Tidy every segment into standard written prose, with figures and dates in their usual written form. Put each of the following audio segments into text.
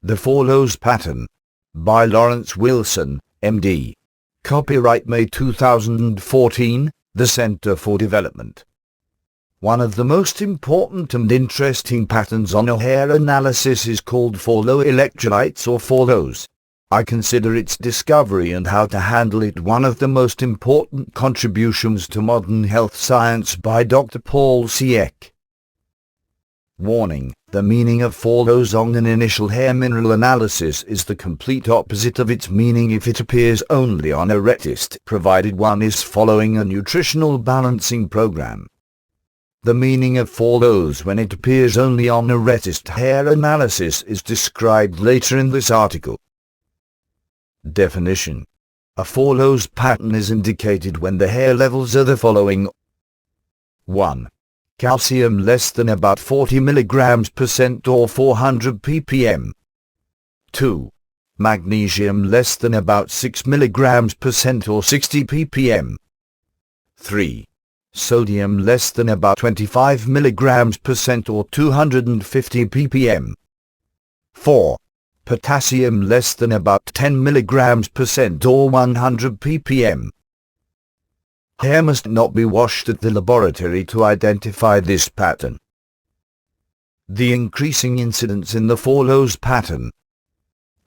The Follows Pattern. By Lawrence Wilson, MD. Copyright May 2014, the Center for Development. One of the most important and interesting patterns on a hair analysis is called follow electrolytes or follows. I consider its discovery and how to handle it one of the most important contributions to modern health science by Dr. Paul Siek. Warning: the meaning of follows on an initial hair mineral analysis is the complete opposite of its meaning if it appears only on a hair test, provided one is following a nutritional balancing program. The meaning of follows when it appears only on a hair test hair analysis is described later in this article. Definition: a follows pattern is indicated when the hair levels are the following. 1. Calcium less than about 40 mg% or 400 ppm. 2. Magnesium less than about 6 mg% or 60 ppm. 3. Sodium less than about 25 mg% or 250 ppm. 4. Potassium less than about 10 mg% or 100 ppm. Hair must not be washed at the laboratory to identify this pattern. The increasing incidence in the follows pattern.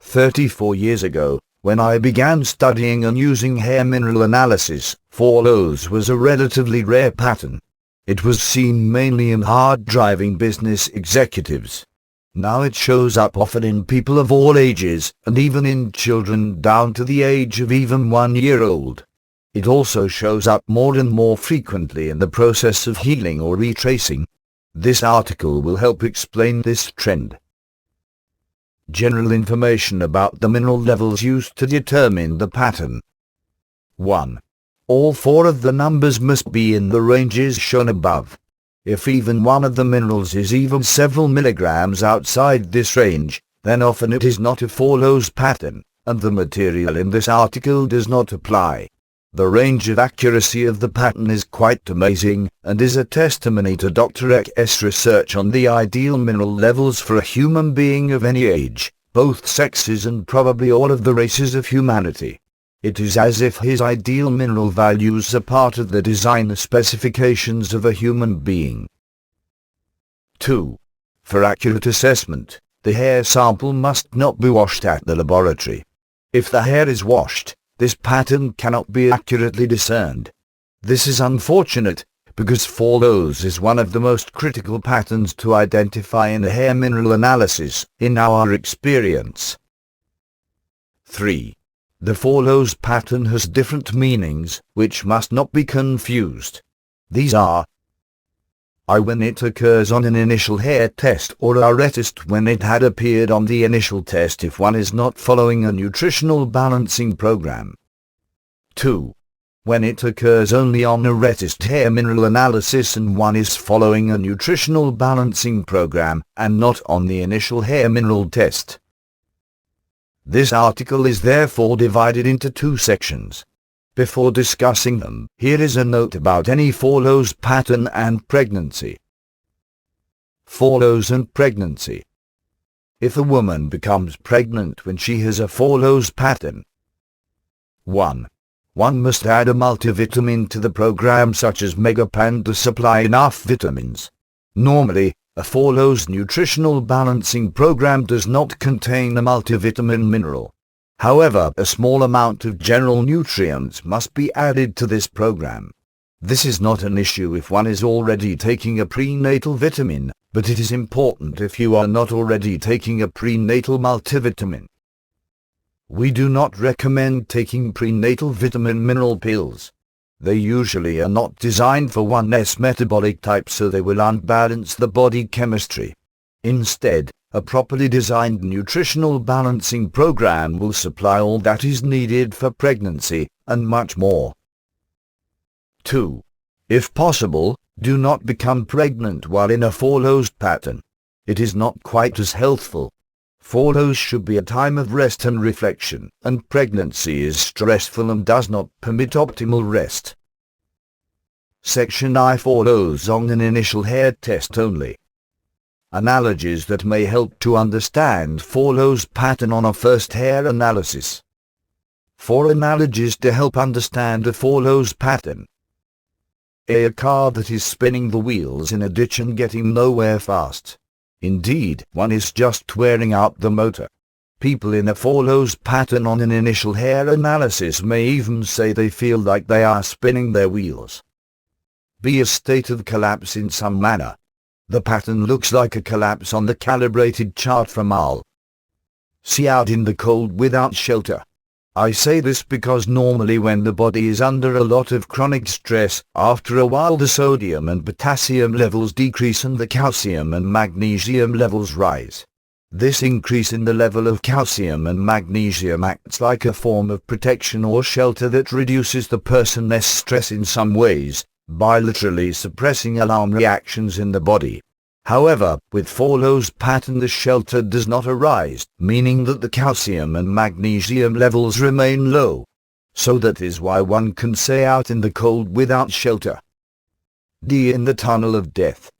34 years ago, when I began studying and using hair mineral analysis, follows was a relatively rare pattern. It was seen mainly in hard-driving business executives. Now it shows up often in people of all ages, and even in children down to the age of even 1 year old. It also shows up more and more frequently in the process of healing or retracing. This article will help explain this trend. General information about the mineral levels used to determine the pattern. 1. All 4 of the numbers must be in the ranges shown above. If even one of the minerals is even several milligrams outside this range, then often it is not a follows pattern, and the material in this article does not apply. The range of accuracy of the pattern is quite amazing, and is a testimony to Dr. Ek's research on the ideal mineral levels for a human being of any age, both sexes and probably all of the races of humanity. It is as if his ideal mineral values are part of the design specifications of a human being. 2. For accurate assessment, the hair sample must not be washed at the laboratory. If the hair is washed, this pattern cannot be accurately discerned. This is unfortunate, because follows is one of the most critical patterns to identify in a hair mineral analysis, in our experience. 3. The follows pattern has different meanings, which must not be confused. These are: I when it occurs on an initial hair test, or a hair test when it had appeared on the initial test if one is not following a nutritional balancing program. 2. When it occurs only on a hair test hair mineral analysis and one is following a nutritional balancing program, and not on the initial hair mineral test. This article is therefore divided into 2 sections. Before discussing them, here is a note about any follows pattern and pregnancy. Follows and pregnancy. If a woman becomes pregnant when she has a follows pattern. 1. One must add a multivitamin to the program such as Megapan to supply enough vitamins. Normally, a follows nutritional balancing program does not contain a multivitamin mineral. However, a small amount of general nutrients must be added to this program. This is not an issue if one is already taking a prenatal vitamin, but it is important if you are not already taking a prenatal multivitamin. We do not recommend taking prenatal vitamin mineral pills. They usually are not designed for one's metabolic type, so they will unbalance the body chemistry. Instead, a properly designed nutritional balancing program will supply all that is needed for pregnancy, and much more. 2. If possible, do not become pregnant while in a follows pattern. It is not quite as healthful. Follows should be a time of rest and reflection, and pregnancy is stressful and does not permit optimal rest. Section I follows on an initial hair test only. Analogies that may help to understand follows pattern on a first hair analysis. 4 analogies to help understand a follows pattern. A car that is spinning the wheels in a ditch and getting nowhere fast. Indeed, one is just wearing out the motor. People in a follows pattern on an initial hair analysis may even say they feel like they are spinning their wheels. B. A state of collapse in some manner. The pattern looks like a collapse on the calibrated chart from AL. C. Out in the cold without shelter. I say this because normally when the body is under a lot of chronic stress, after a while the sodium and potassium levels decrease and the calcium and magnesium levels rise. This increase in the level of calcium and magnesium acts like a form of protection or shelter that reduces the person's stress in some ways, by literally suppressing alarm reactions in the body. However, with follows pattern the shelter does not arise, meaning that the calcium and magnesium levels remain low. So that is why one can say out in the cold without shelter. D. In the tunnel of death.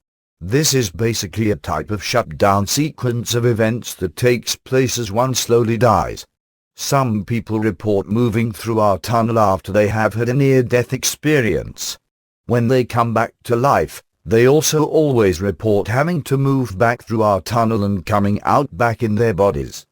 This is basically a type of shutdown sequence of events that takes place as one slowly dies. Some people report moving through our tunnel after they have had a near-death experience. When they come back to life, they also always report having to move back through our tunnel and coming out back in their bodies.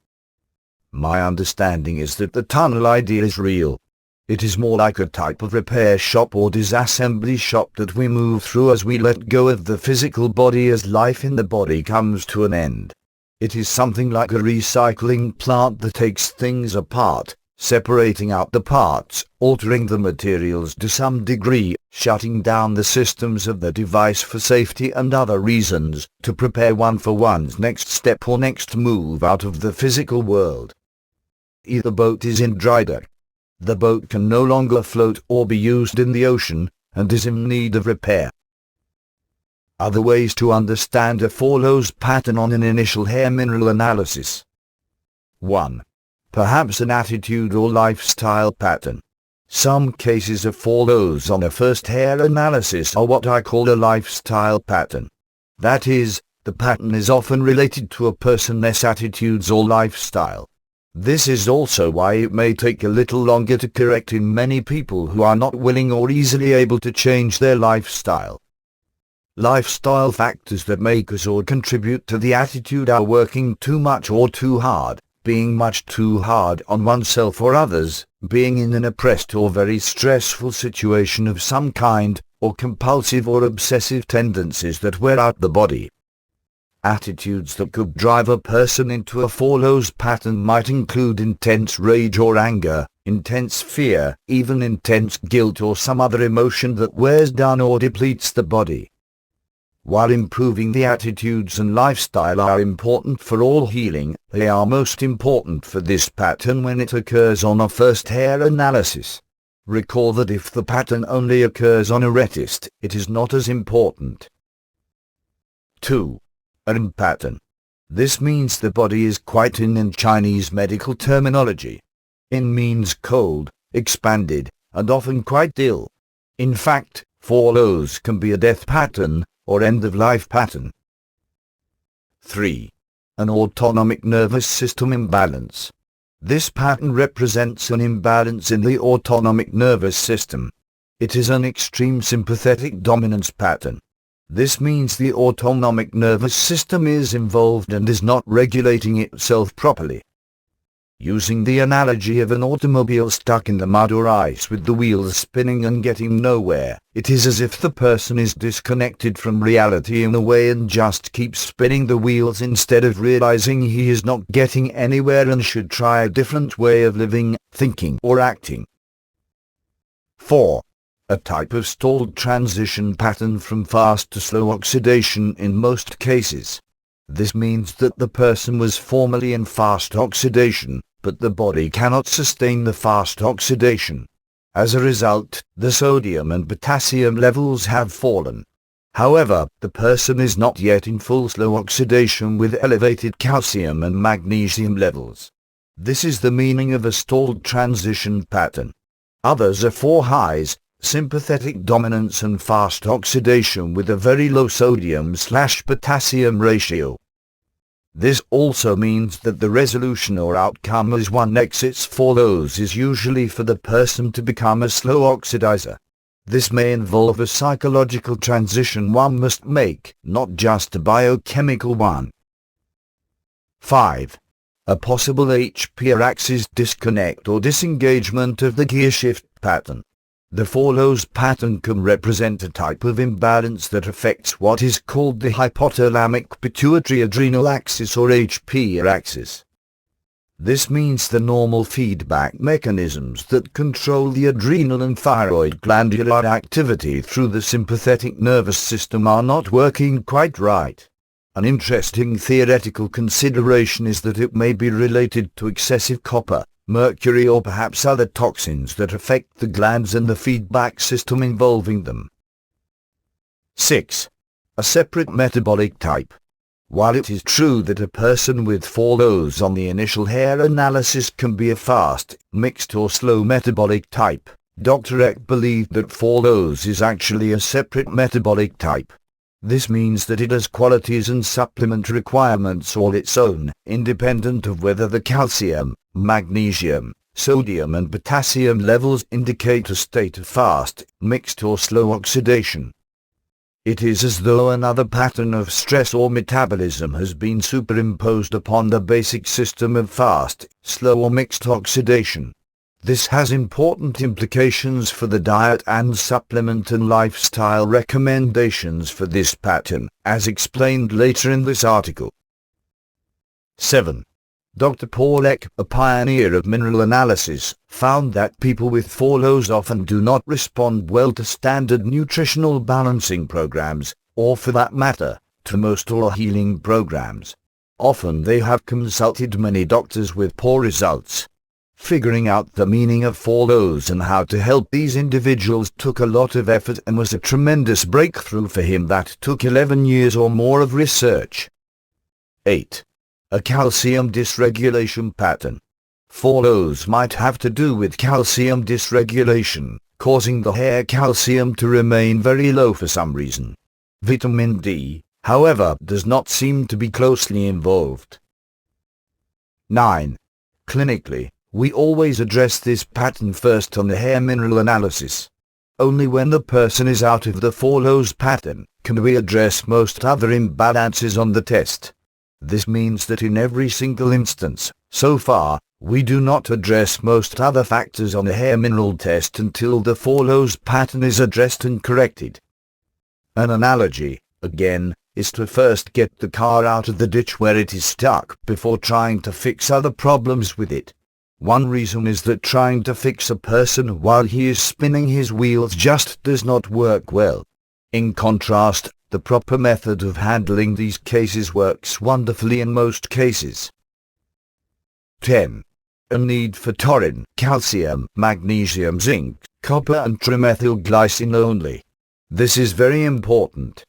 My understanding is that the tunnel idea is real. It is more like a type of repair shop or disassembly shop that we move through as we let go of the physical body as life in the body comes to an end. It is something like a recycling plant that takes things apart, separating out the parts, altering the materials to some degree, shutting down the systems of the device for safety and other reasons, to prepare one for one's next step or next move out of the physical world. The boat is in dry dock. The boat can no longer float or be used in the ocean, and is in need of repair. Other ways to understand a follows pattern on an initial hair mineral analysis. 1. Perhaps an attitude or lifestyle pattern. Some cases of follows on a first hair analysis are what I call a lifestyle pattern. That is, the pattern is often related to a person's attitudes or lifestyle. This is also why it may take a little longer to correct in many people who are not willing or easily able to change their lifestyle. Lifestyle factors that make us or contribute to the attitude are working too much or too hard, being much too hard on oneself or others, being in an oppressed or very stressful situation of some kind, or compulsive or obsessive tendencies that wear out the body. Attitudes that could drive a person into a follows pattern might include intense rage or anger, intense fear, even intense guilt or some other emotion that wears down or depletes the body. While improving the attitudes and lifestyle are important for all healing, they are most important for this pattern when it occurs on a first hair analysis. Recall that if the pattern only occurs on a retist, it is not as important. 2. A pattern. This means the body is quite in Chinese medical terminology. In means cold, expanded, and often quite ill. In fact, follows can be a death pattern, or end-of-life pattern. 3. An autonomic nervous system imbalance. This pattern represents an imbalance in the autonomic nervous system. It is an extreme sympathetic dominance pattern. This means the autonomic nervous system is involved and is not regulating itself properly. Using the analogy of an automobile stuck in the mud or ice with the wheels spinning and getting nowhere, it is as if the person is disconnected from reality in a way and just keeps spinning the wheels instead of realizing he is not getting anywhere and should try a different way of living, thinking or acting. 4. A type of stalled transition pattern from fast to slow oxidation in most cases. This means that the person was formerly in fast oxidation, but the body cannot sustain the fast oxidation. As a result, the sodium and potassium levels have fallen. However, the person is not yet in full slow oxidation with elevated calcium and magnesium levels. This is the meaning of a stalled transition pattern. Others are 4 highs, sympathetic dominance and fast oxidation with a very low sodium/potassium ratio. This also means that the resolution or outcome as one exits follows is usually for the person to become a slow oxidizer. This may involve a psychological transition one must make, not just a biochemical one. 5. A possible HP-axis disconnect or disengagement of the gearshift pattern. The follows pattern can represent a type of imbalance that affects what is called the hypothalamic pituitary adrenal axis or HP axis. This means the normal feedback mechanisms that control the adrenal and thyroid glandular activity through the sympathetic nervous system are not working quite right. An interesting theoretical consideration is that it may be related to excessive copper, mercury or perhaps other toxins that affect the glands and the feedback system involving them. 6. A separate metabolic type. While it is true that a person with follows on the initial hair analysis can be a fast, mixed or slow metabolic type, Dr. Eck believed that follows is actually a separate metabolic type. This means that it has qualities and supplement requirements all its own, independent of whether the calcium, magnesium, sodium and potassium levels indicate a state of fast, mixed or slow oxidation. It is as though another pattern of stress or metabolism has been superimposed upon the basic system of fast, slow or mixed oxidation. This has important implications for the diet and supplement and lifestyle recommendations for this pattern, as explained later in this article. 7. Dr. Paul Eck, a pioneer of mineral analysis, found that people with follows often do not respond well to standard nutritional balancing programs, or for that matter, to most all healing programs. Often they have consulted many doctors with poor results. Figuring out the meaning of follows and how to help these individuals took a lot of effort and was a tremendous breakthrough for him that took 11 years or more of research. 8. A calcium dysregulation pattern. Follows might have to do with calcium dysregulation, causing the hair calcium to remain very low for some reason. Vitamin D, however, does not seem to be closely involved. 9. Clinically, we always address this pattern first on the hair mineral analysis. Only when the person is out of the follows pattern can we address most other imbalances on the test. This means that in every single instance, so far, we do not address most other factors on the hair mineral test until the follows pattern is addressed and corrected. An analogy, again, is to first get the car out of the ditch where it is stuck before trying to fix other problems with it. One reason is that trying to fix a person while he is spinning his wheels just does not work well. In contrast, the proper method of handling these cases works wonderfully in most cases. 10. A need for taurine, calcium, magnesium, zinc, copper and trimethylglycine only. This is very important.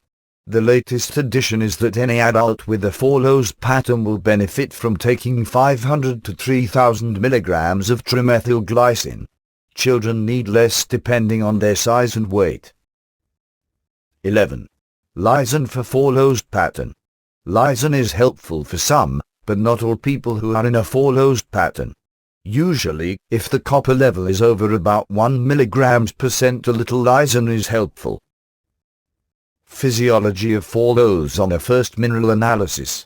The latest addition is that any adult with a follows pattern will benefit from taking 500 to 3000 milligrams of trimethylglycine. Children need less depending on their size and weight. 11. Lysin for follows pattern. Lysin is helpful for some, but not all people who are in a follows pattern. Usually, if the copper level is over about 1 mg%, a little lysin is helpful. Physiology of follows on a first mineral analysis.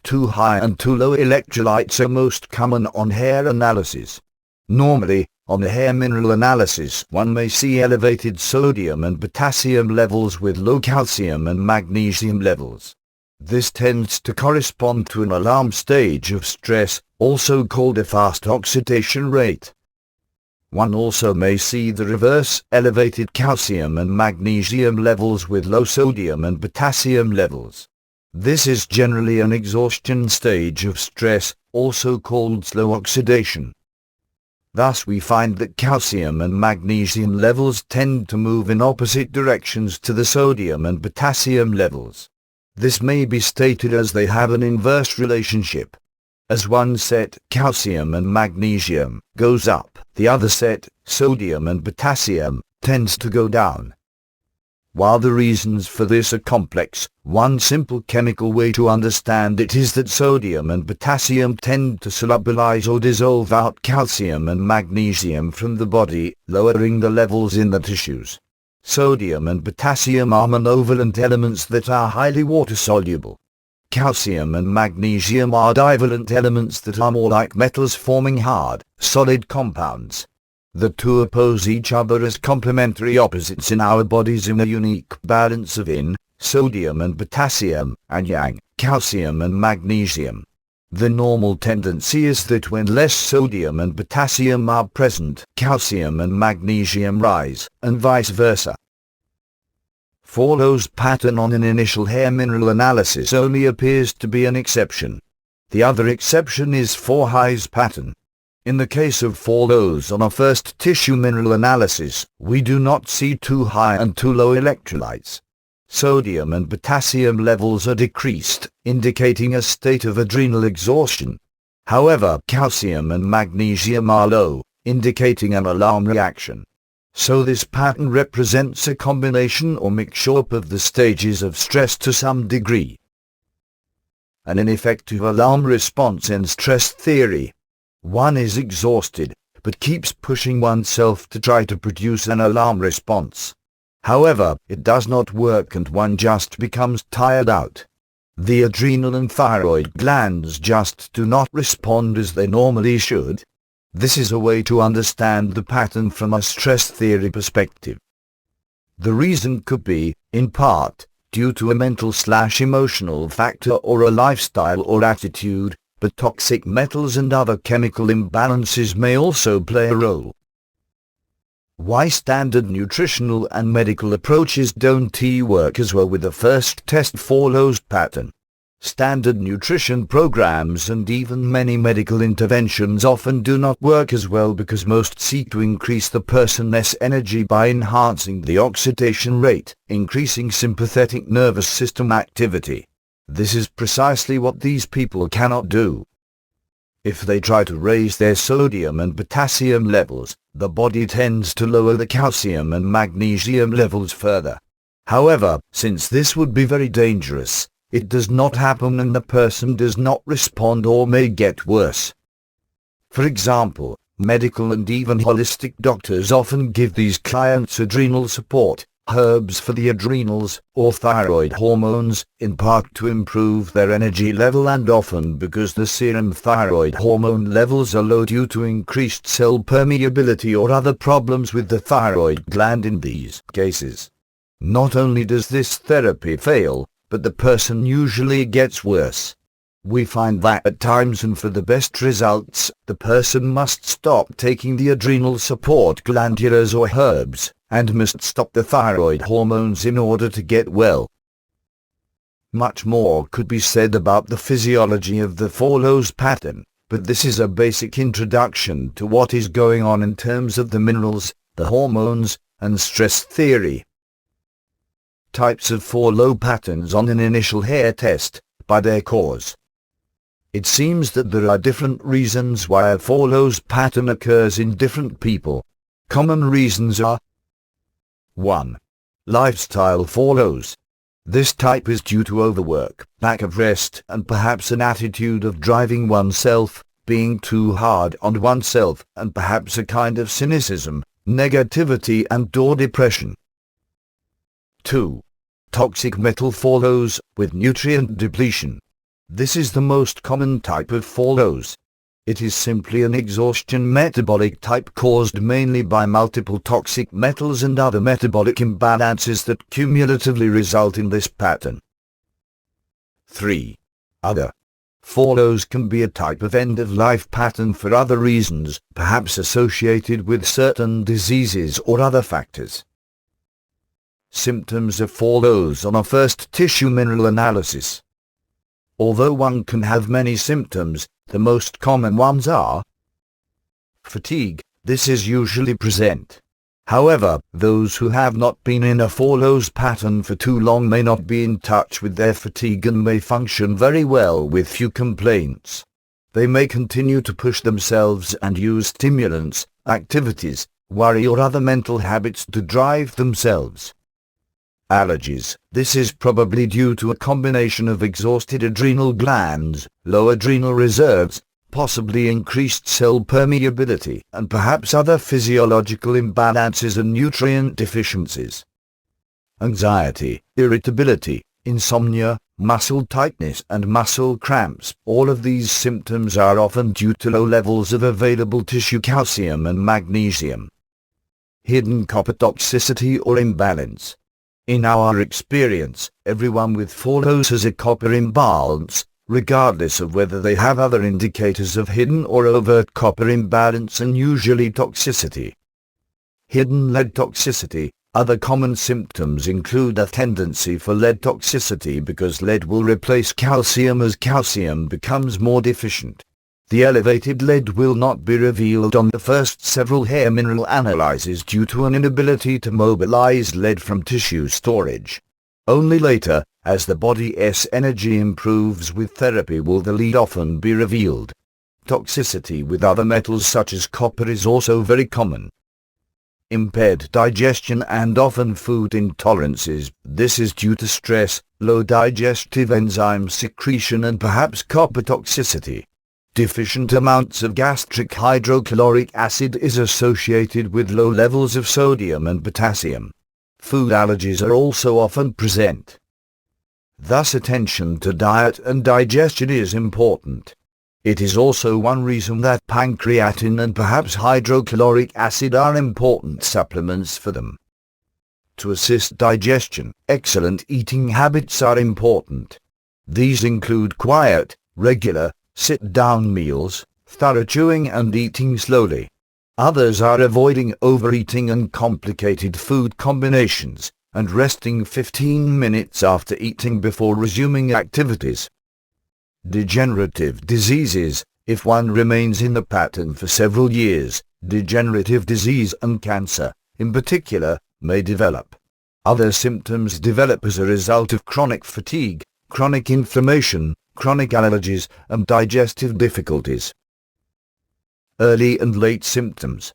Too high and too low electrolytes are most common on hair analysis. Normally, on the hair mineral analysis one may see elevated sodium and potassium levels with low calcium and magnesium levels. This tends to correspond to an alarm stage of stress, also called a fast oxidation rate. One also may see the reverse, elevated calcium and magnesium levels with low sodium and potassium levels. This is generally an exhaustion stage of stress, also called slow oxidation. Thus we find that calcium and magnesium levels tend to move in opposite directions to the sodium and potassium levels. This may be stated as they have an inverse relationship. As one set, calcium and magnesium, goes up, the other set, sodium and potassium, tends to go down. While the reasons for this are complex, one simple chemical way to understand it is that sodium and potassium tend to solubilize or dissolve out calcium and magnesium from the body, lowering the levels in the tissues. Sodium and potassium are monovalent elements that are highly water-soluble. Calcium and magnesium are divalent elements that are more like metals, forming hard, solid compounds. The two oppose each other as complementary opposites in our bodies in a unique balance of yin, sodium and potassium, and yang, calcium and magnesium. The normal tendency is that when less sodium and potassium are present, calcium and magnesium rise, and vice versa. Fallow's pattern on an initial hair mineral analysis only appears to be an exception. The other exception is Forhey's pattern. In the case of Fallow's on a first tissue mineral analysis, we do not see too high and too low electrolytes. Sodium and potassium levels are decreased, indicating a state of adrenal exhaustion. However, calcium and magnesium are low, indicating an alarm reaction. So this pattern represents a combination or mixture of the stages of stress to some degree. An ineffective alarm response in stress theory. One is exhausted, but keeps pushing oneself to try to produce an alarm response. However, it does not work and one just becomes tired out. The adrenal and thyroid glands just do not respond as they normally should. This is a way to understand the pattern from a stress theory perspective. The reason could be, in part, due to a mental/emotional factor or a lifestyle or attitude, but toxic metals and other chemical imbalances may also play a role. Why standard nutritional and medical approaches don't work as well with the first test Fallow's pattern? Standard nutrition programs and even many medical interventions often do not work as well because most seek to increase the person's energy by enhancing the oxidation rate, increasing sympathetic nervous system activity. This is precisely what these people cannot do. If they try to raise their sodium and potassium levels, the body tends to lower the calcium and magnesium levels further. However, since this would be very dangerous, it does not happen and the person does not respond or may get worse. For example, medical and even holistic doctors often give these clients adrenal support, herbs for the adrenals, or thyroid hormones, in part to improve their energy level and often because the serum thyroid hormone levels are low due to increased cell permeability or other problems with the thyroid gland in these cases. Not only does this therapy fail, but the person usually gets worse. We find that at times and for the best results, the person must stop taking the adrenal support glandulas or herbs, and must stop the thyroid hormones in order to get well. Much more could be said about the physiology of the Fallow's pattern, but this is a basic introduction to what is going on in terms of the minerals, the hormones, and stress theory. Types of Fallow patterns on an initial hair test, by their cause. It seems that there are different reasons why a Fallow's pattern occurs in different people. Common reasons are: 1. Lifestyle Fallows. This type is due to overwork, lack of rest, and perhaps an attitude of driving oneself, being too hard on oneself, and perhaps a kind of cynicism, negativity and/or depression. 2. Toxic metal Fallows, with nutrient depletion. This is the most common type of Fallows. It is simply an exhaustion metabolic type caused mainly by multiple toxic metals and other metabolic imbalances that cumulatively result in this pattern. 3. Other. Fallows can be a type of end-of-life pattern for other reasons, perhaps associated with certain diseases or other factors. Symptoms of Fallows on a first tissue mineral analysis. Although one can have many symptoms, the most common ones are fatigue. This is usually present. However, those who have not been in a Fallow's pattern for too long may not be in touch with their fatigue and may function very well with few complaints. They may continue to push themselves and use stimulants, activities, worry or other mental habits to drive themselves. Allergies. This is probably due to a combination of exhausted adrenal glands, low adrenal reserves, possibly increased cell permeability, and perhaps other physiological imbalances and nutrient deficiencies. Anxiety, irritability, insomnia, muscle tightness and muscle cramps. All of these symptoms are often due to low levels of available tissue calcium and magnesium. Hidden copper toxicity or imbalance. In our experience, everyone with follows has a copper imbalance, regardless of whether they have other indicators of hidden or overt copper imbalance and usually toxicity. Hidden lead toxicity. Other common symptoms include a tendency for lead toxicity because lead will replace calcium as calcium becomes more deficient. The elevated lead will not be revealed on the first several hair mineral analyses due to an inability to mobilize lead from tissue storage. Only later, as the body's energy improves with therapy, will the lead often be revealed. Toxicity with other metals such as copper is also very common. Impaired digestion and often food intolerances. This is due to stress, low digestive enzyme secretion and perhaps copper toxicity. Deficient amounts of gastric hydrochloric acid is associated with low levels of sodium and potassium. Food allergies are also often present. Thus attention to diet and digestion is important. It is also one reason that pancreatin and perhaps hydrochloric acid are important supplements for them. To assist digestion, excellent eating habits are important. These include quiet, regular, sit-down meals, thorough chewing and eating slowly. Others are avoiding overeating and complicated food combinations, and resting 15 minutes after eating before resuming activities. Degenerative diseases. If one remains in the pattern for several years, degenerative disease and cancer, in particular, may develop. Other symptoms develop as a result of chronic fatigue, chronic inflammation, chronic allergies, and digestive difficulties. Early and late symptoms.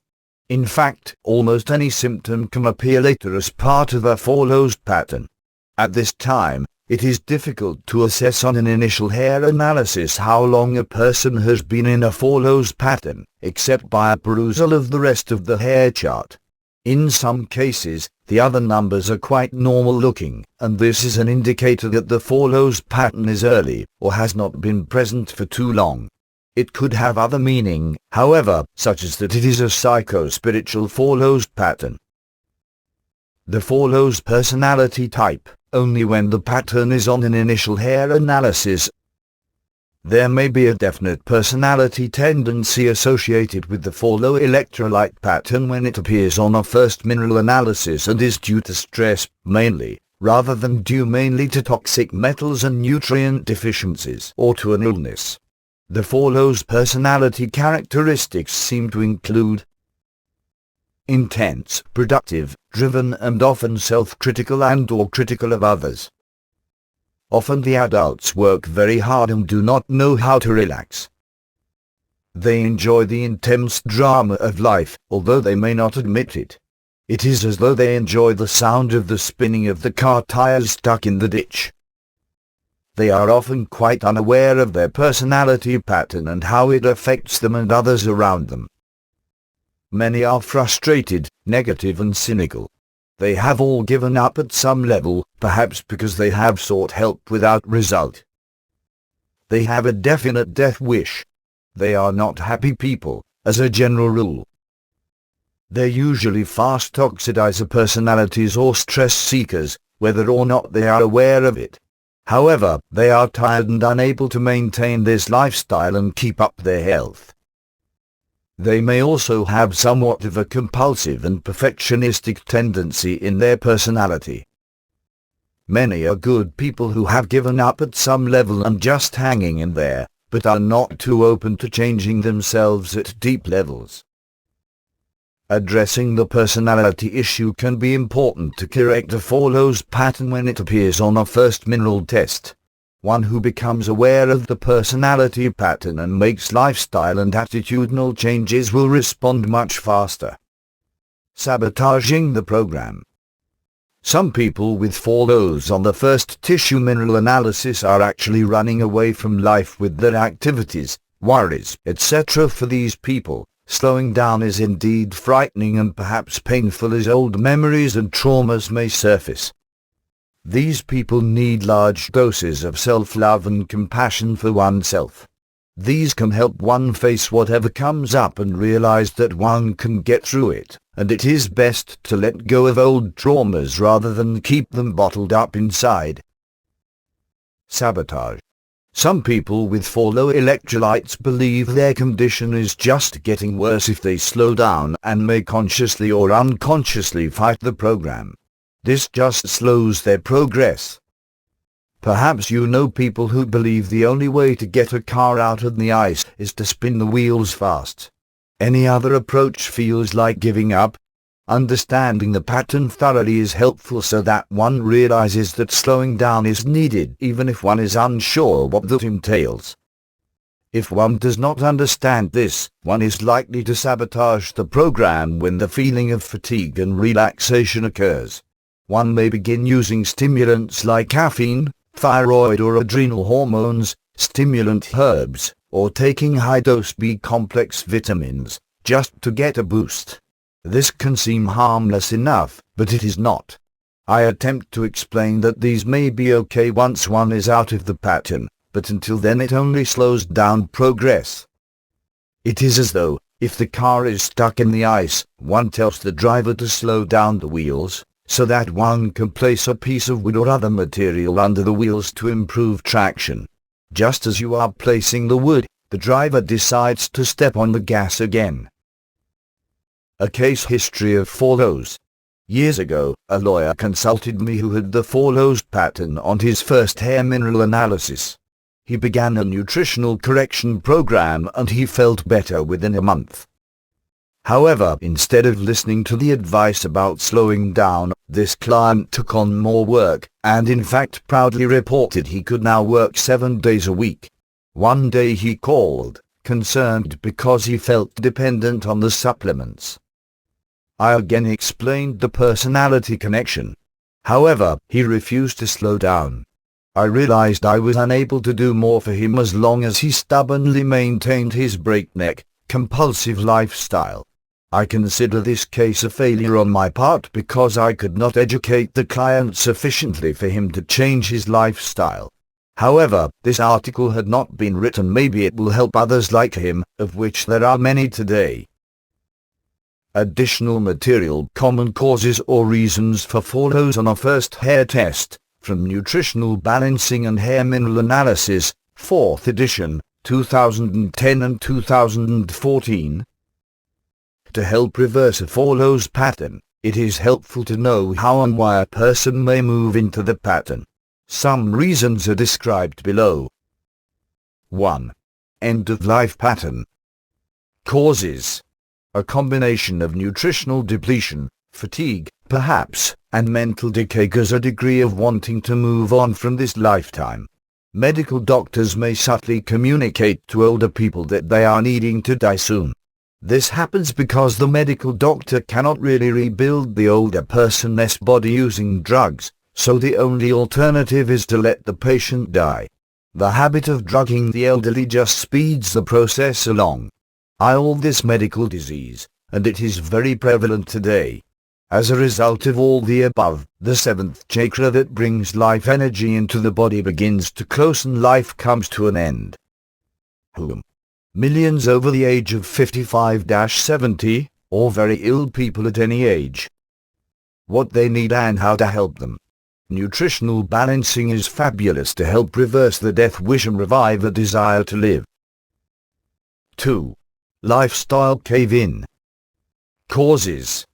In fact, almost any symptom can appear later as part of a follows pattern. At this time, it is difficult to assess on an initial hair analysis how long a person has been in a follows pattern, except by a perusal of the rest of the hair chart. In some cases, the other numbers are quite normal looking, and this is an indicator that the follows pattern is early, or has not been present for too long. It could have other meaning, however, such as that it is a psycho-spiritual follows pattern. The follows personality type. Only when the pattern is on an initial hair analysis. There may be a definite personality tendency associated with the follow electrolyte pattern when it appears on a first mineral analysis and is due to stress, mainly, rather than due mainly to toxic metals and nutrient deficiencies or to an illness. The follows personality characteristics seem to include intense, productive, driven and often self-critical and/or critical of others. Often the adults work very hard and do not know how to relax. They enjoy the intense drama of life, although they may not admit it. It is as though they enjoy the sound of the spinning of the car tires stuck in the ditch. They are often quite unaware of their personality pattern and how it affects them and others around them. Many are frustrated, negative and cynical. They have all given up at some level, perhaps because they have sought help without result. They have a definite death wish. They are not happy people, as a general rule. They're usually fast oxidizer personalities or stress seekers, whether or not they are aware of it. However, they are tired and unable to maintain this lifestyle and keep up their health. They may also have somewhat of a compulsive and perfectionistic tendency in their personality. Many are good people who have given up at some level and just hanging in there, but are not too open to changing themselves at deep levels. Addressing the personality issue can be important to correct a follows pattern when it appears on a first mineral test. One who becomes aware of the personality pattern and makes lifestyle and attitudinal changes will respond much faster. Sabotaging the program. Some people with follows on the first tissue mineral analysis are actually running away from life with their activities, worries, etc. For these people, slowing down is indeed frightening and perhaps painful as old memories and traumas may surface. These people need large doses of self-love and compassion for oneself. These can help one face whatever comes up and realize that one can get through it, and it is best to let go of old traumas rather than keep them bottled up inside. Sabotage. Some people with low electrolytes believe their condition is just getting worse if they slow down and may consciously or unconsciously fight the program. This just slows their progress. Perhaps you know people who believe the only way to get a car out of the ice is to spin the wheels fast. Any other approach feels like giving up. Understanding the pattern thoroughly is helpful so that one realizes that slowing down is needed even if one is unsure what that entails. If one does not understand this, one is likely to sabotage the program when the feeling of fatigue and relaxation occurs. One may begin using stimulants like caffeine, thyroid or adrenal hormones, stimulant herbs, or taking high-dose B-complex vitamins, just to get a boost. This can seem harmless enough, but it is not. I attempt to explain that these may be okay once one is out of the pattern, but until then it only slows down progress. It is as though, if the car is stuck in the ice, one tells the driver to slow down the wheels, so that one can place a piece of wood or other material under the wheels to improve traction. Just as you are placing the wood, the driver decides to step on the gas again. A case history of follows. Years ago, a lawyer consulted me who had the follows pattern on his first hair mineral analysis. He began a nutritional correction program and he felt better within a month. However, instead of listening to the advice about slowing down, this client took on more work, and in fact proudly reported he could now work 7 days a week. One day he called, concerned because he felt dependent on the supplements. I again explained the personality connection. However, he refused to slow down. I realized I was unable to do more for him as long as he stubbornly maintained his breakneck, compulsive lifestyle. I consider this case a failure on my part because I could not educate the client sufficiently for him to change his lifestyle. However, this article had not been written. Maybe it will help others like him, of which there are many today. Additional material: common causes or reasons for follows on a first hair test, from Nutritional Balancing and Hair Mineral Analysis, 4th edition, 2010 and 2014. To help reverse a follows pattern, it is helpful to know how and why a person may move into the pattern. Some reasons are described below. 1. End-of-life pattern. Causes: a combination of nutritional depletion, fatigue, perhaps, and mental decay cause a degree of wanting to move on from this lifetime. Medical doctors may subtly communicate to older people that they are needing to die soon. This happens because the medical doctor cannot really rebuild the older person's body using drugs, so the only alternative is to let the patient die. The habit of drugging the elderly just speeds the process along. I call this medical disease, and it is very prevalent today. As a result of all the above, the seventh chakra that brings life energy into the body begins to close and life comes to an end. Millions over the age of 55-70, or very ill people at any age. What they need and how to help them. Nutritional balancing is fabulous to help reverse the death wish and revive a desire to live. 2. Lifestyle cave-in. Causes: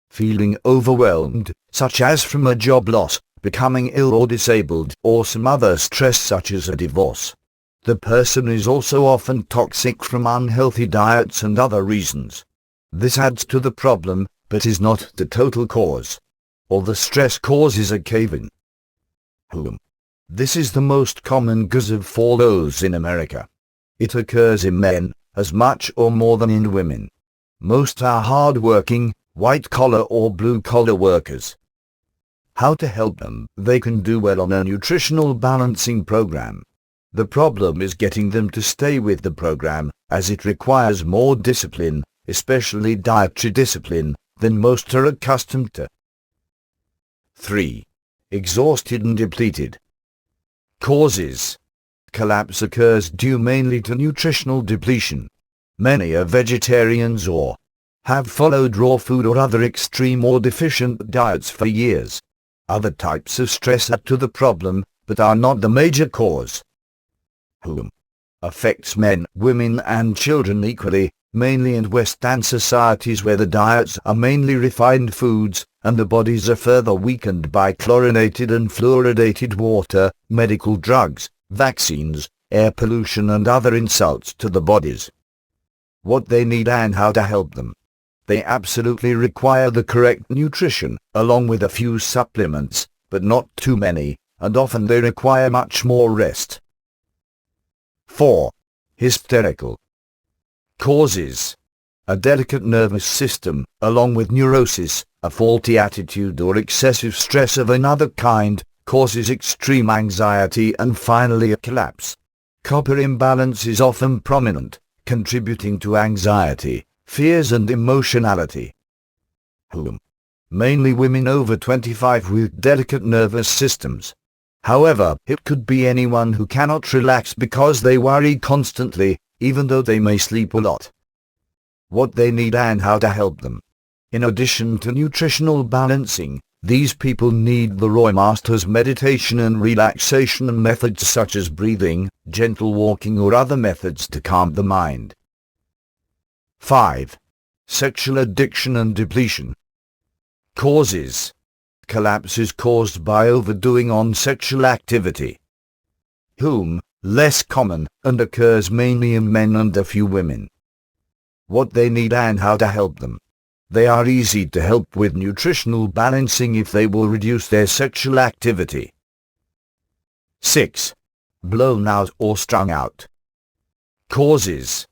feeling overwhelmed, such as from a job loss, becoming ill or disabled, or some other stress such as a divorce. The person is also often toxic from unhealthy diets and other reasons. This adds to the problem, but is not the total cause. Or the stress causes a cave-in. This is the most common cause of follows in America. It occurs in men, as much or more than in women. Most are hard-working, white-collar or blue-collar workers. How to help them? They can do well on a nutritional balancing program. The problem is getting them to stay with the program, as it requires more discipline, especially dietary discipline, than most are accustomed to. 3. Exhausted and depleted. Causes. Collapse occurs due mainly to nutritional depletion. Many are vegetarians or have followed raw food or other extreme or deficient diets for years. Other types of stress add to the problem, but are not the major cause. Whom? Affects men, women and children equally, mainly in Western societies where the diets are mainly refined foods, and the bodies are further weakened by chlorinated and fluoridated water, medical drugs, vaccines, air pollution and other insults to the bodies. What they need and how to help them. They absolutely require the correct nutrition, along with a few supplements, but not too many, and often they require much more rest. 4. Hysterical. Causes. A delicate nervous system, along with neurosis, a faulty attitude or excessive stress of another kind, causes extreme anxiety and finally a collapse. Copper imbalance is often prominent, contributing to anxiety, fears and emotionality. Whom? Mainly women over 25 with delicate nervous systems. However, it could be anyone who cannot relax because they worry constantly, even though they may sleep a lot. What they need and how to help them. In addition to nutritional balancing, these people need the Roy Master's meditation and relaxation and methods such as breathing, gentle walking or other methods to calm the mind. 5. Sexual addiction and depletion. Causes. Collapse is caused by overdoing on sexual activity. Whom? Less common, and occurs mainly in men and a few women. What they need and how to help them. They are easy to help with nutritional balancing if they will reduce their sexual activity. 6. Blown out or strung out. Causes.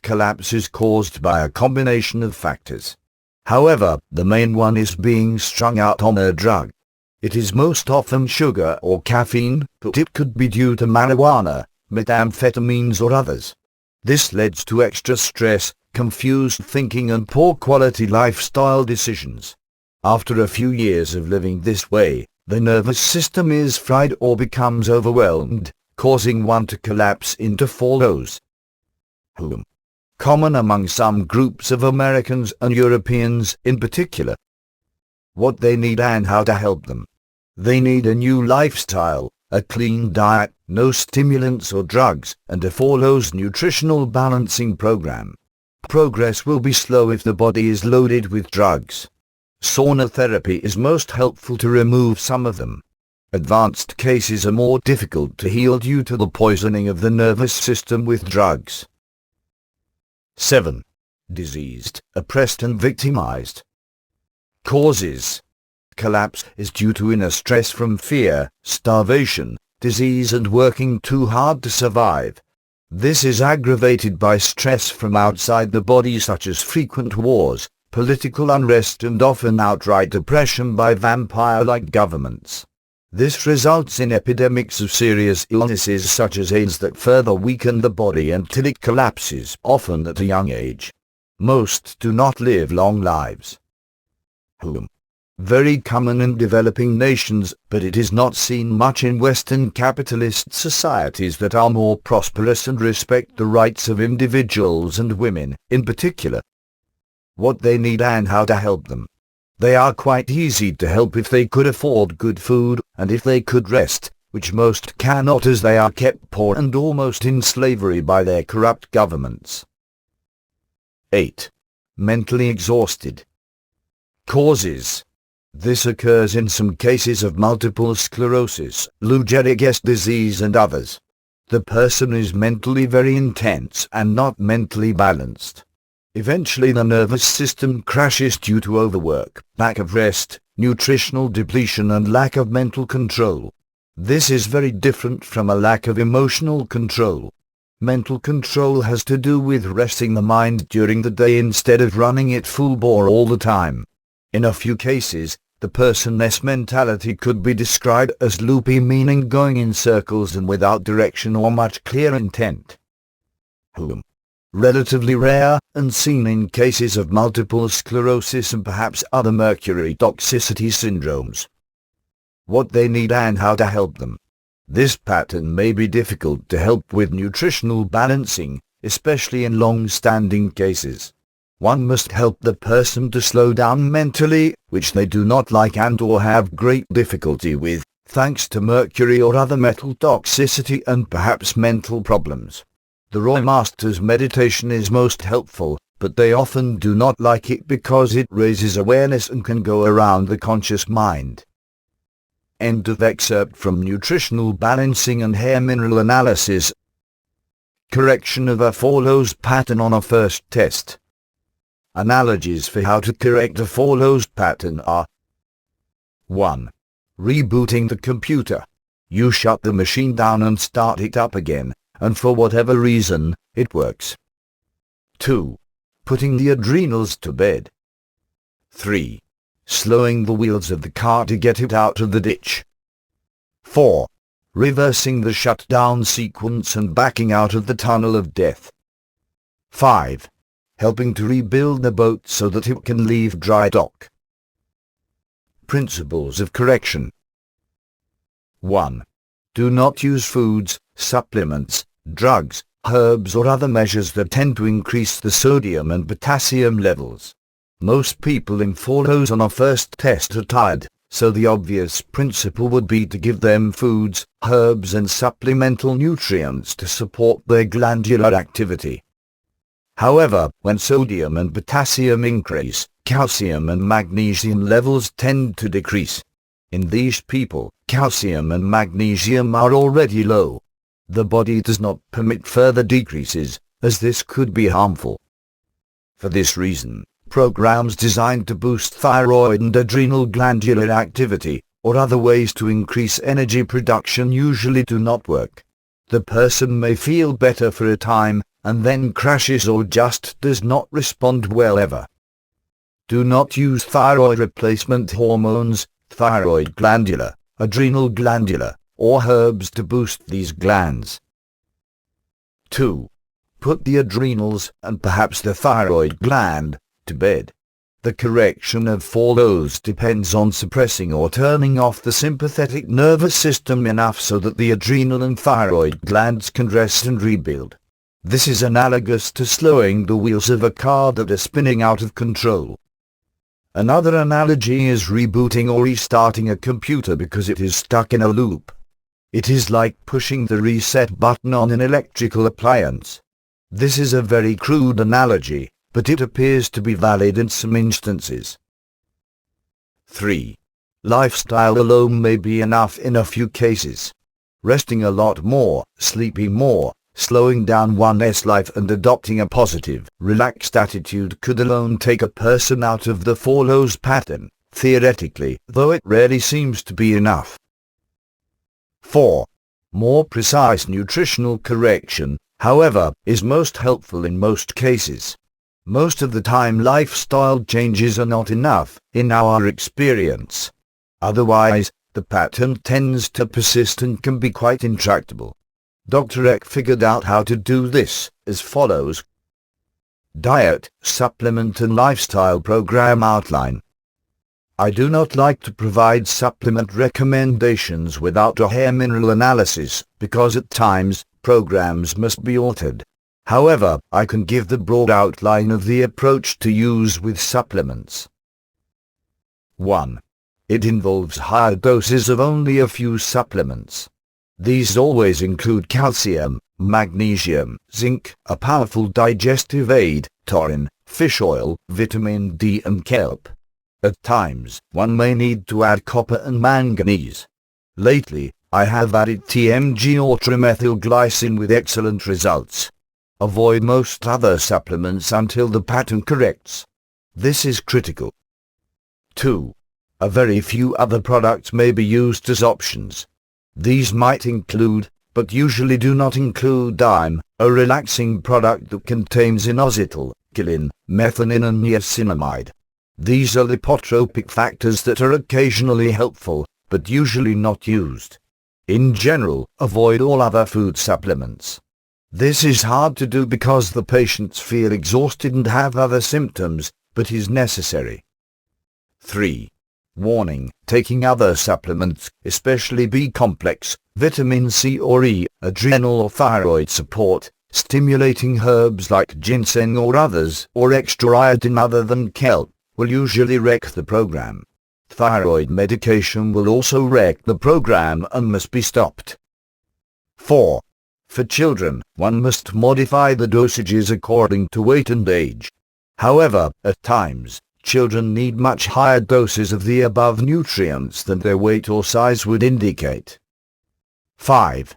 Collapse is caused by a combination of factors. However, the main one is being strung out on a drug. It is most often sugar or caffeine, but it could be due to marijuana, methamphetamines or others. This leads to extra stress, confused thinking and poor quality lifestyle decisions. After a few years of living this way, the nervous system is fried or becomes overwhelmed, causing one to collapse into follows. Whom? Common among some groups of Americans and Europeans in particular. What they need and how to help them. They need a new lifestyle, a clean diet, no stimulants or drugs, and a follows nutritional balancing program. Progress will be slow if the body is loaded with drugs. Sauna therapy is most helpful to remove some of them. Advanced cases are more difficult to heal due to the poisoning of the nervous system with drugs. 7. Diseased, oppressed and victimized. Causes. Collapse is due to inner stress from fear, starvation, disease and working too hard to survive. This is aggravated by stress from outside the body such as frequent wars, political unrest and often outright oppression by vampire-like governments. This results in epidemics of serious illnesses such as AIDS that further weaken the body until it collapses, often at a young age. Most do not live long lives. Whom? Very common in developing nations, but it is not seen much in Western capitalist societies that are more prosperous and respect the rights of individuals and women, in particular. What they need and how to help them. They are quite easy to help if they could afford good food, and if they could rest, which most cannot as they are kept poor and almost in slavery by their corrupt governments. 8. Mentally exhausted. Causes. This occurs in some cases of multiple sclerosis, Lou Gehrig's disease and others. The person is mentally very intense and not mentally balanced. Eventually the nervous system crashes due to overwork, lack of rest, nutritional depletion and lack of mental control. This is very different from a lack of emotional control. Mental control has to do with resting the mind during the day instead of running it full bore all the time. In a few cases, the person's mentality could be described as loopy, meaning going in circles and without direction or much clear intent. Relatively rare and seen in cases of multiple sclerosis and perhaps other mercury toxicity syndromes. What they need and how to help them. This pattern may be difficult to help with nutritional balancing, especially in long-standing cases. One must help the person to slow down mentally, which they do not like and or have great difficulty with, thanks to mercury or other metal toxicity and perhaps mental problems. The Roy Master's meditation is most helpful, but they often do not like it because it raises awareness and can go around the conscious mind. End of excerpt from Nutritional Balancing and Hair Mineral Analysis. Correction of a follows pattern on a first test. Analogies for how to correct a follows pattern are: 1. Rebooting the computer. You shut the machine down and start it up again, and for whatever reason, it works. 2. Putting the adrenals to bed. 3. Slowing the wheels of the car to get it out of the ditch. 4. Reversing the shutdown sequence and backing out of the tunnel of death. 5. Helping to rebuild the boat so that it can leave dry dock. Principles of correction. 1. Do not use foods, supplements, drugs, herbs or other measures that tend to increase the sodium and potassium levels. Most people in follows on a first test are tired, so the obvious principle would be to give them foods, herbs and supplemental nutrients to support their glandular activity. However, when sodium and potassium increase, calcium and magnesium levels tend to decrease. In these people, calcium and magnesium are already low. The body does not permit further decreases, as this could be harmful. For this reason, programs designed to boost thyroid and adrenal glandular activity, or other ways to increase energy production usually do not work. The person may feel better for a time, and then crashes or just does not respond well ever. Do not use thyroid replacement hormones, thyroid glandular, adrenal glandular, or herbs to boost these glands. 2. Put the adrenals, and perhaps the thyroid gland, to bed. The correction of follows depends on suppressing or turning off the sympathetic nervous system enough so that the adrenal and thyroid glands can rest and rebuild. This is analogous to slowing the wheels of a car that are spinning out of control. Another analogy is rebooting or restarting a computer because it is stuck in a loop. It is like pushing the reset button on an electrical appliance. This is a very crude analogy, but it appears to be valid in some instances. 3. Lifestyle alone may be enough in a few cases. Resting a lot more, sleeping more, slowing down one's life and adopting a positive, relaxed attitude could alone take a person out of the follows pattern, theoretically, though it rarely seems to be enough. 4. More precise nutritional correction, however, is most helpful in most cases. Most of the time lifestyle changes are not enough, in our experience. Otherwise, the pattern tends to persist and can be quite intractable. Dr. Eck figured out how to do this, as follows. Diet, supplement and lifestyle program outline. I do not like to provide supplement recommendations without a hair mineral analysis, because at times, programs must be altered. However, I can give the broad outline of the approach to use with supplements. 1. It involves higher doses of only a few supplements. These always include calcium, magnesium, zinc, a powerful digestive aid, taurine, fish oil, vitamin D and kelp. At times, one may need to add copper and manganese. Lately, I have added TMG or trimethylglycine with excellent results. Avoid most other supplements until the pattern corrects. This is critical. 2. A very few other products may be used as options. These might include, but usually do not include DIME, a relaxing product that contains inositol, choline, methionine and niacinamide. These are lipotropic factors that are occasionally helpful, but usually not used. In general, avoid all other food supplements. This is hard to do because the patients feel exhausted and have other symptoms, but is necessary. 3. Warning: taking other supplements, especially B-complex, vitamin C or E, adrenal or thyroid support, stimulating herbs like ginseng or others, or extra iodine other than kelp, will usually wreck the program. Thyroid medication will also wreck the program and must be stopped. 4. For children, one must modify the dosages according to weight and age. However, at times, children need much higher doses of the above nutrients than their weight or size would indicate. 5.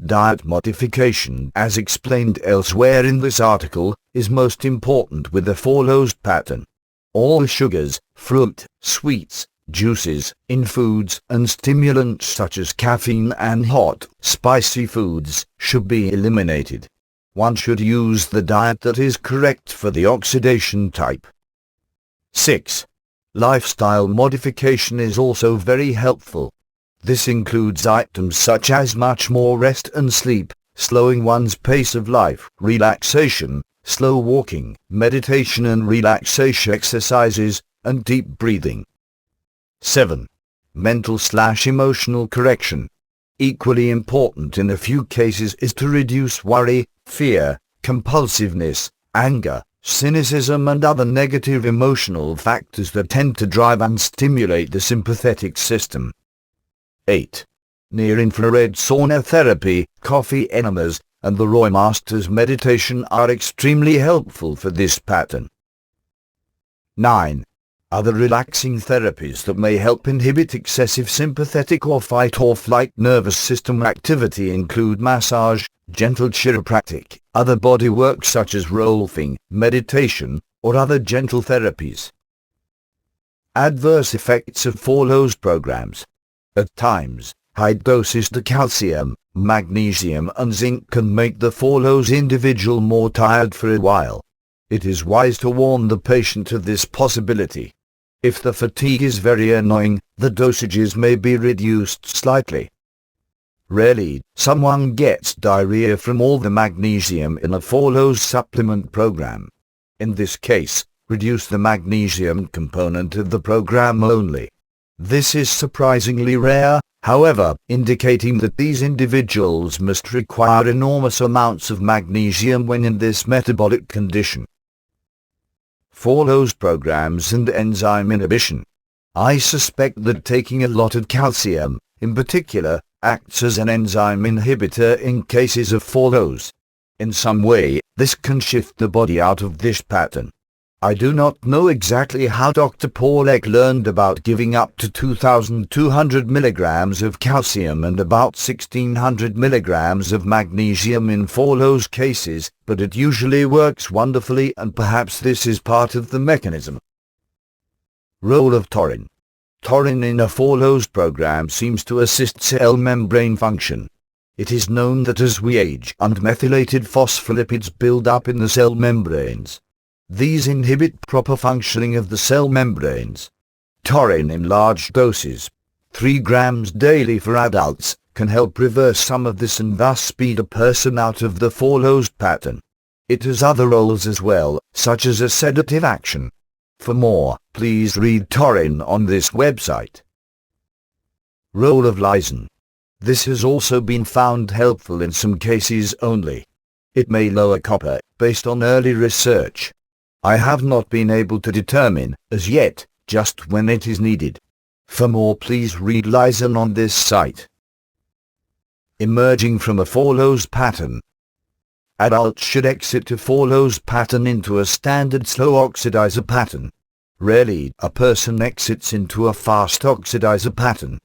Diet modification, as explained elsewhere in this article, is most important with the follows pattern. All sugars, fruit, sweets, juices, in foods, and stimulants such as caffeine and hot, spicy foods, should be eliminated. One should use the diet that is correct for the oxidation type. 6. Lifestyle modification is also very helpful. This includes items such as much more rest and sleep, slowing one's pace of life, relaxation, slow walking, meditation and relaxation exercises, and deep breathing. 7. Mental/emotional correction. Equally important in a few cases is to reduce worry, fear, compulsiveness, anger, cynicism and other negative emotional factors that tend to drive and stimulate the sympathetic system. 8. Near-infrared sauna therapy, coffee enemas, and the Roy Masters meditation are extremely helpful for this pattern. 9. Other relaxing therapies that may help inhibit excessive sympathetic or fight-or-flight nervous system activity include massage, gentle chiropractic, other body work such as rolfing, meditation, or other gentle therapies. Adverse effects of follows programs. At times, high doses of calcium, magnesium and zinc can make the follows individual more tired for a while. It is wise to warn the patient of this possibility. If the fatigue is very annoying, the dosages may be reduced slightly. Rarely, someone gets diarrhea from all the magnesium in a follows supplement program. In this case, reduce the magnesium component of the program only. This is surprisingly rare, however, indicating that these individuals must require enormous amounts of magnesium when in this metabolic condition. Follows programs and enzyme inhibition. I suspect that taking a lot of calcium, in particular, acts as an enzyme inhibitor in cases of follows. In some way, this can shift the body out of this pattern. I do not know exactly how Dr. Paulek learned about giving up to 2,200 milligrams of calcium and about 1,600 milligrams of magnesium in follows cases, but it usually works wonderfully and perhaps this is part of the mechanism. Role of taurine. Taurine in a follows program seems to assist cell membrane function. It is known that as we age, unmethylated phospholipids build up in the cell membranes. These inhibit proper functioning of the cell membranes. Taurine in large doses, 3 grams daily for adults, can help reverse some of this and thus speed a person out of the follows pattern. It has other roles as well, such as a sedative action. For more, please read taurine on this website. Role of lysine. This has also been found helpful in some cases only. It may lower copper, based on early research. I have not been able to determine, as yet, just when it is needed. For more please read lysine on this site. Emerging from a follows pattern. Adults should exit a follows pattern into a standard slow oxidizer pattern. Rarely, a person exits into a fast oxidizer pattern.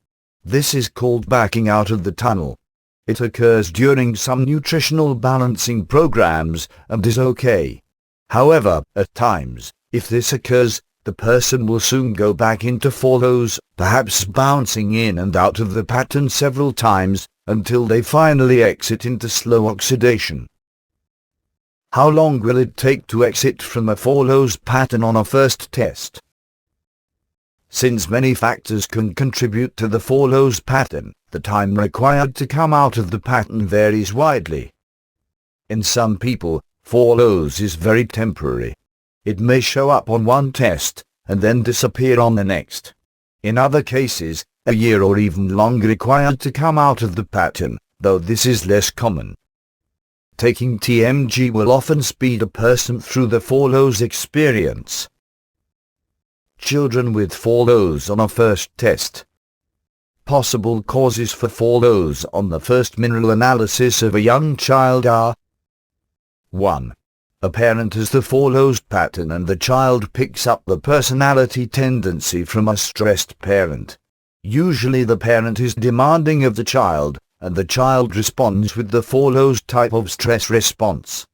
This is called backing out of the tunnel. It occurs during some nutritional balancing programs and is okay. However, at times, if this occurs, the person will soon go back into follows, perhaps bouncing in and out of the pattern several times, until they finally exit into slow oxidation. How long will it take to exit from a follows pattern on a first test? Since many factors can contribute to the follows pattern, the time required to come out of the pattern varies widely. In some people, follows is very temporary. It may show up on one test, and then disappear on the next. In other cases, a year or even longer required to come out of the pattern, though this is less common. Taking TMG will often speed a person through the follows experience. Children with follows on a first test. Possible causes for follows on the first mineral analysis of a young child are: 1. A parent has the follows pattern and the child picks up the personality tendency from a stressed parent. Usually the parent is demanding of the child, and the child responds with the follows type of stress response.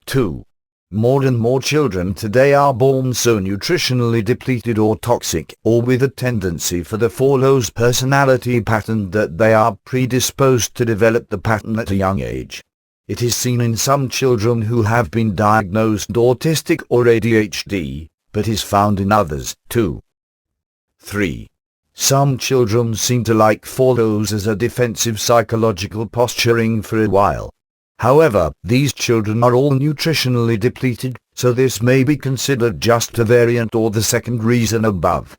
2. More and more children today are born so nutritionally depleted or toxic, or with a tendency for the follows personality pattern, that they are predisposed to develop the pattern at a young age. It is seen in some children who have been diagnosed autistic or ADHD, but is found in others, too. 3. Some children seem to like follows as a defensive psychological posturing for a while. However, these children are all nutritionally depleted, so this may be considered just a variant or the second reason above.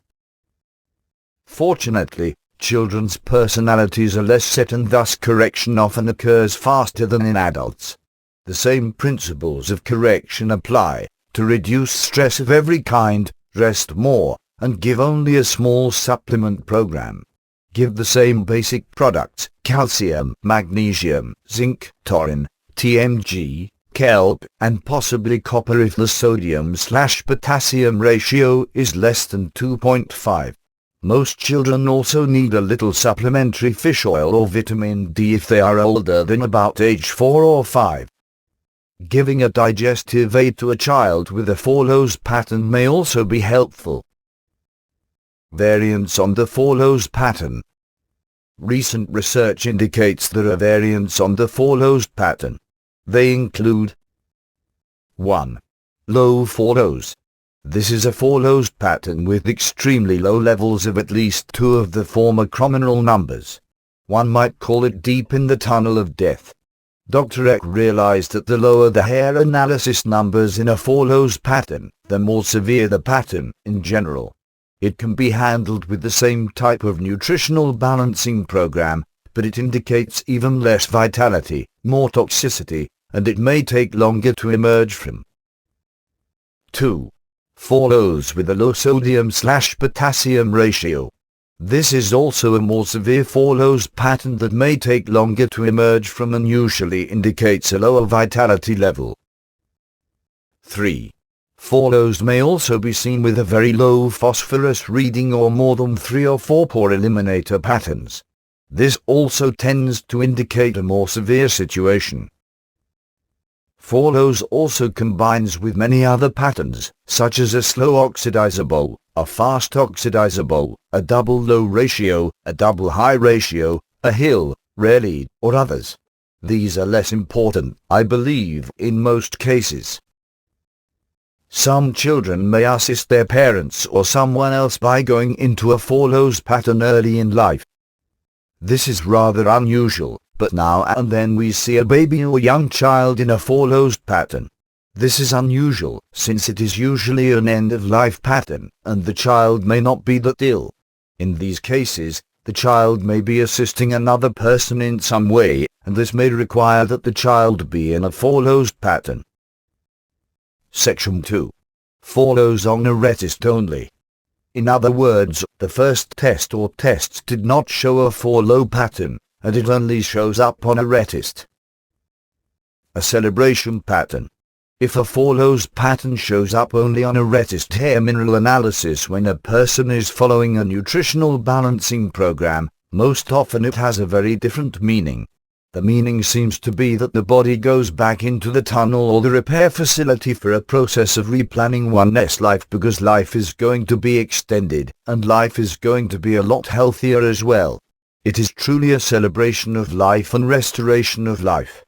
Fortunately, children's personalities are less set, and thus correction often occurs faster than in adults. The same principles of correction apply. To reduce stress of every kind, rest more, and give only a small supplement program. Give the same basic products: calcium, magnesium, zinc, taurine, TMG, kelp, and possibly copper if the sodium/potassium ratio is less than 2.5. Most children also need a little supplementary fish oil or vitamin D if they are older than about age 4 or 5. Giving a digestive aid to a child with a follows pattern may also be helpful. Variants on the follows pattern. Recent research indicates there are variants on the follows pattern. They include: 1. Low follows. This is a follows pattern with extremely low levels of at least two of the former chrominal numbers. One might call it deep in the tunnel of death. Dr. Eck realized that the lower the hair analysis numbers in a follows pattern, the more severe the pattern in general. It can be handled with the same type of nutritional balancing program, but it indicates even less vitality, more toxicity, and it may take longer to emerge from. 2. Follows with a low sodium/potassium ratio. This is also a more severe follows pattern that may take longer to emerge from and usually indicates a lower vitality level. 3. Follows may also be seen with a very low phosphorus reading or more than 3 or 4 pore eliminator patterns. This also tends to indicate a more severe situation. Follows also combines with many other patterns, such as a slow oxidizable, a fast oxidizable, a double low ratio, a double high ratio, a hill, rarely, or others. These are less important, I believe, in most cases. Some children may assist their parents or someone else by going into a follows pattern early in life. This is rather unusual, but now and then we see a baby or young child in a follows pattern. This is unusual, since it is usually an end-of-life pattern, and the child may not be that ill. In these cases, the child may be assisting another person in some way, and this may require that the child be in a follows pattern. Section 2. Follows on a retest only. In other words, the first test or tests did not show a follow pattern, and it only shows up on a retest. A celebration pattern. If a follows pattern shows up only on a retest hair mineral analysis when a person is following a nutritional balancing program, most often it has a very different meaning. The meaning seems to be that the body goes back into the tunnel or the repair facility for a process of replanning one's life, because life is going to be extended, and life is going to be a lot healthier as well. It is truly a celebration of life and restoration of life.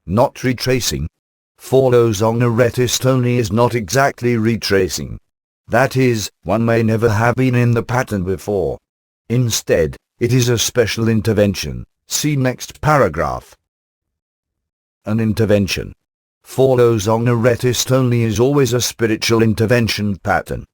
Not retracing. Follows on a retest only is not exactly retracing. That is, one may never have been in the pattern before. Instead, it is a special intervention. See next paragraph. An intervention follows on a retist only is always a spiritual intervention pattern.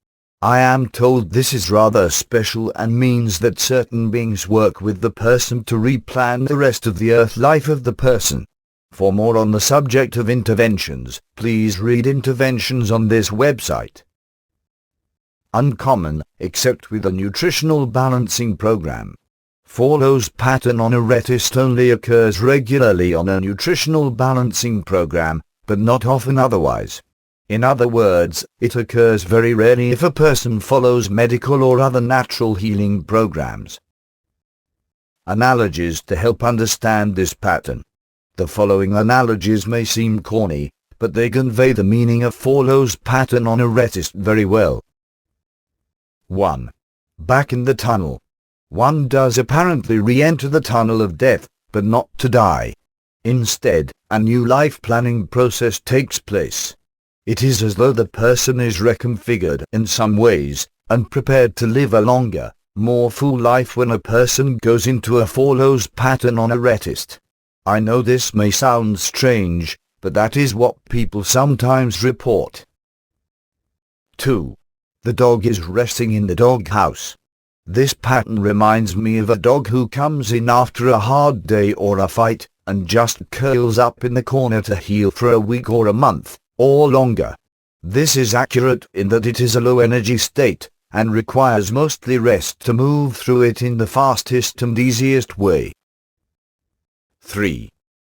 I am told this is rather special and means that certain beings work with the person to replan the rest of the earth life of the person. For more on the subject of interventions, please read interventions on this website. Uncommon, except with a nutritional balancing program. Follows pattern on a retist only occurs regularly on a nutritional balancing program, but not often otherwise. In other words, it occurs very rarely if a person follows medical or other natural healing programs. Analogies to help understand this pattern. The following analogies may seem corny, but they convey the meaning of follows pattern on a retist very well. 1. Back in the tunnel. One does apparently re-enter the tunnel of death, but not to die. Instead, a new life planning process takes place. It is as though the person is reconfigured in some ways, and prepared to live a longer, more full life when a person goes into a follows pattern on a retist. I know this may sound strange, but that is what people sometimes report. 2. The dog is resting in the doghouse. This pattern reminds me of a dog who comes in after a hard day or a fight, and just curls up in the corner to heal for a week or a month, or longer. This is accurate in that it is a low energy state, and requires mostly rest to move through it in the fastest and easiest way. 3.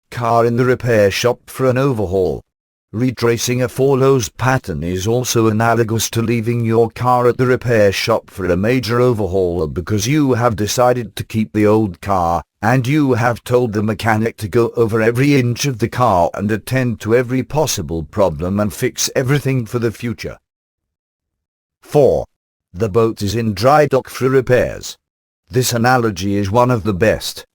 Car in the repair shop for an overhaul. Retracing a follows pattern is also analogous to leaving your car at the repair shop for a major overhaul because you have decided to keep the old car, and you have told the mechanic to go over every inch of the car and attend to every possible problem and fix everything for the future. 4. The boat is in dry dock for repairs. This analogy is one of the best.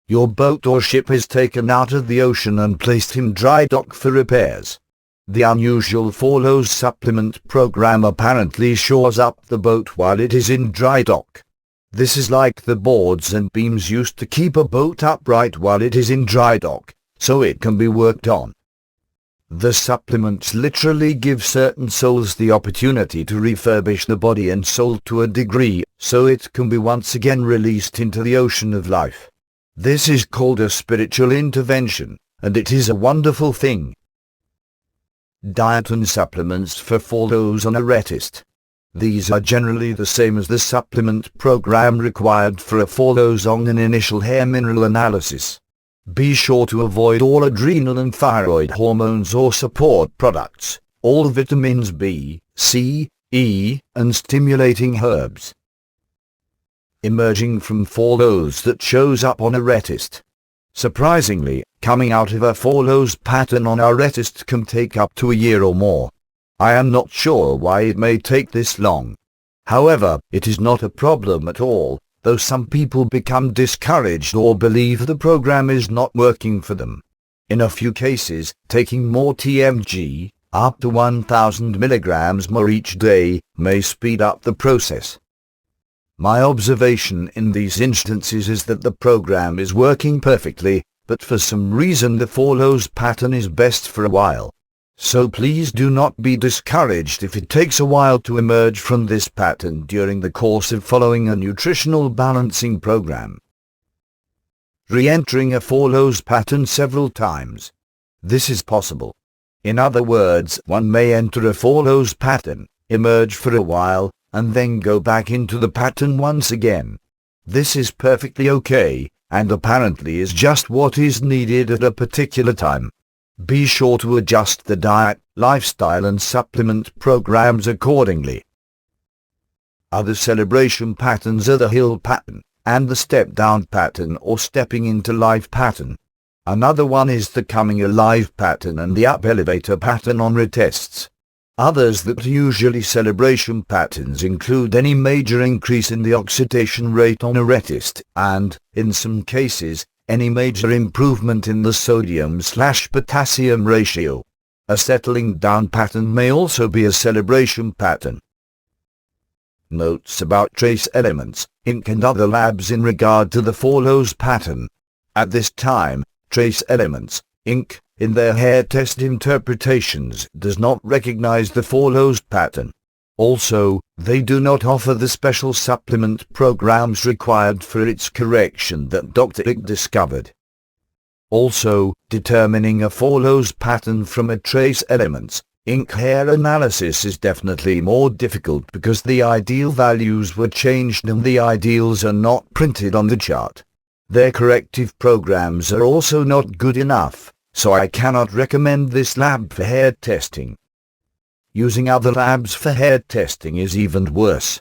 Your boat or ship is taken out of the ocean and placed in dry dock for repairs. The unusual follows supplement program apparently shores up the boat while it is in dry dock. This is like the boards and beams used to keep a boat upright while it is in dry dock, so it can be worked on. The supplements literally give certain souls the opportunity to refurbish the body and soul to a degree, so it can be once again released into the ocean of life. This is called a spiritual intervention, and it is a wonderful thing. Diet and supplements for follows on a retist. These are generally the same as the supplement program required for a follows on an initial hair mineral analysis. Be sure to avoid all adrenal and thyroid hormones or support products, all vitamins B, C, E, and stimulating herbs. Emerging from follows that shows up on a retist. Surprisingly, coming out of a follows pattern on a retist can take up to a year or more. I am not sure why it may take this long. However, it is not a problem at all, though some people become discouraged or believe the program is not working for them. In a few cases, taking more TMG, up to 1000 milligrams more each day, may speed up the process. My observation in these instances is that the program is working perfectly, but for some reason the follows pattern is best for a while. So please do not be discouraged if it takes a while to emerge from this pattern during the course of following a nutritional balancing program. Re-entering a follows pattern several times. This is possible. In other words, one may enter a follows pattern, emerge for a while, and then go back into the pattern once again. This is perfectly okay, and apparently is just what is needed at a particular time. Be sure to adjust the diet, lifestyle and supplement programs accordingly. Other celebration patterns are the hill pattern, and the step down pattern or stepping into life pattern. Another one is the coming alive pattern and the up elevator pattern on retests. Others that are usually celebration patterns include any major increase in the oxidation rate on a retest, and, in some cases, any major improvement in the sodium/potassium ratio. A settling down pattern may also be a celebration pattern. Notes about trace elements, Inc. and other labs in regard to the follows pattern. At this time, Trace Elements, Inc., in their hair test interpretations, does not recognize the follows pattern. Also, they do not offer the special supplement programs required for its correction that Dr. Ick discovered. Also, determining a follows pattern from a Trace Elements, Inc. hair analysis is definitely more difficult because the ideal values were changed and the ideals are not printed on the chart. Their corrective programs are also not good enough, so I cannot recommend this lab for hair testing. Using other labs for hair testing is even worse.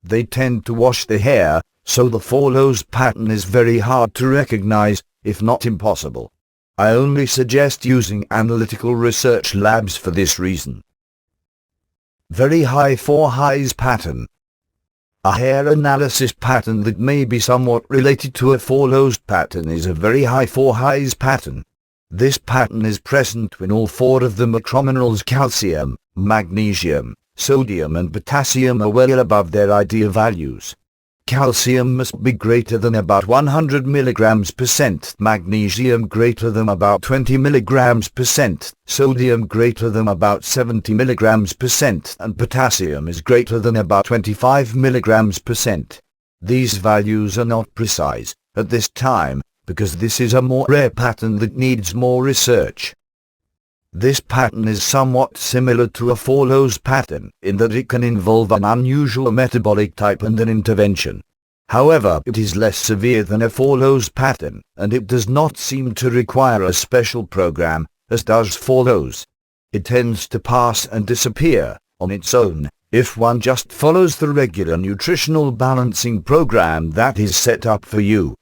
They tend to wash the hair, so the follows pattern is very hard to recognize, if not impossible. I only suggest using analytical research labs for this reason. Very high 4 highs pattern. A hair analysis pattern that may be somewhat related to a follows pattern is a very high 4 highs pattern. This pattern is present when all 4 of the macrominerals calcium, magnesium, sodium and potassium are well above their ideal values. Calcium must be greater than about 100 mg%, magnesium greater than about 20 mg%, sodium greater than about 70 mg%, and potassium is greater than about 25 mg%. These values are not precise at this time, because this is a more rare pattern that needs more research. This pattern is somewhat similar to a follows pattern in that it can involve an unusual metabolic type and an intervention. However, it is less severe than a follows pattern, and it does not seem to require a special program, as does follows. It tends to pass and disappear on its own if one just follows the regular nutritional balancing program that is set up for you.